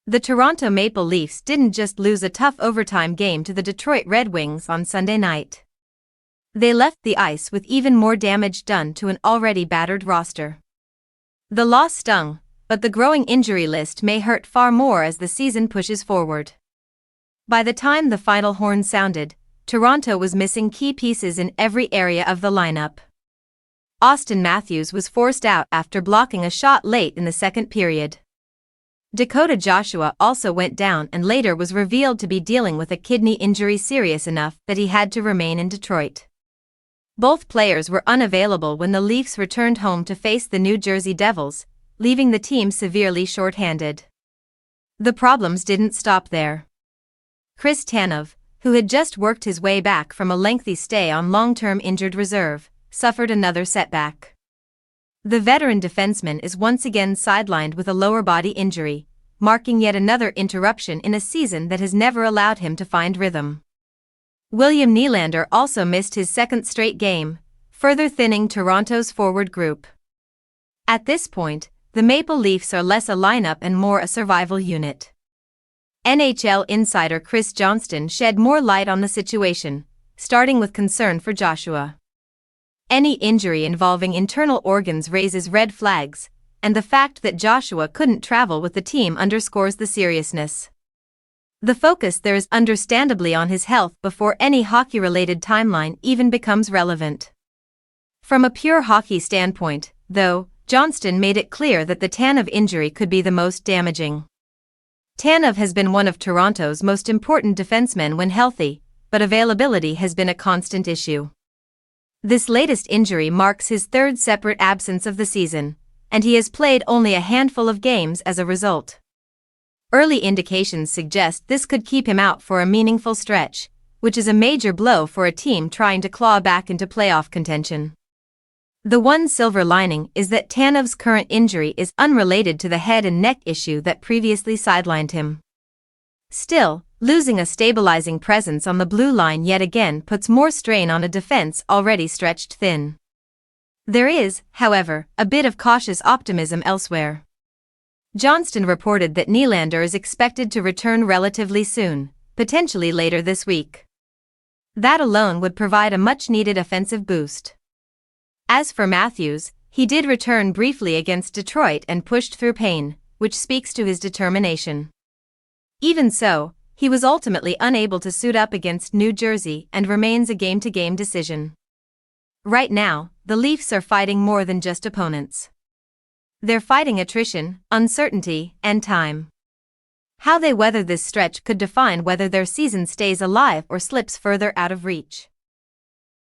The Toronto Maple Leafs didn't just lose a tough overtime game to the Detroit Red Wings on Sunday night. They left the ice with even more damage done to an already battered roster. The loss stung, but the growing injury list may hurt far more as the season pushes forward. By the time the final horn sounded, Toronto was missing key pieces in every area of the lineup. Auston Matthews was forced out after blocking a shot late in the second period. Dakota Joshua also went down and later was revealed to be dealing with a kidney injury serious enough that he had to remain in Detroit. Both players were unavailable when the Leafs returned home to face the New Jersey Devils, leaving the team severely short-handed. The problems didn't stop there. Tanev, who had just worked his way back from a lengthy stay on long-term injured reserve, suffered another setback. The veteran defenseman is once again sidelined with a lower body injury, marking yet another interruption in a season that has never allowed him to find rhythm. William Nylander also missed his second straight game, further thinning Toronto's forward group. At this point, the Maple Leafs are less a lineup and more a survival unit. NHL insider Johnston shed more light on the situation, starting with concern for Joshua. Any injury involving internal organs raises red flags, and the fact that Joshua couldn't travel with the team underscores the seriousness. The focus there is understandably on his health before any hockey-related timeline even becomes relevant. From a pure hockey standpoint, though, Johnston made it clear that the Tanev injury could be the most damaging. Tanev has been one of Toronto's most important defensemen when healthy, but availability has been a constant issue. This latest injury marks his third separate absence of the season, and he has played only a handful of games as a result. Early indications suggest this could keep him out for a meaningful stretch, which is a major blow for a team trying to claw back into playoff contention. The one silver lining is that Tanev's current injury is unrelated to the head and neck issue that previously sidelined him. Still, losing a stabilizing presence on the blue line yet again puts more strain on a defense already stretched thin. There is, however, a bit of cautious optimism elsewhere. Johnston reported that Nylander is expected to return relatively soon, potentially later this week. That alone would provide a much-needed offensive boost. As for Matthews, he did return briefly against Detroit and pushed through pain, which speaks to his determination. Even so, he was ultimately unable to suit up against New Jersey and remains a game-to-game decision. Right now, the Leafs are fighting more than just opponents. They're fighting attrition, uncertainty, and time. How they weather this stretch could define whether their season stays alive or slips further out of reach.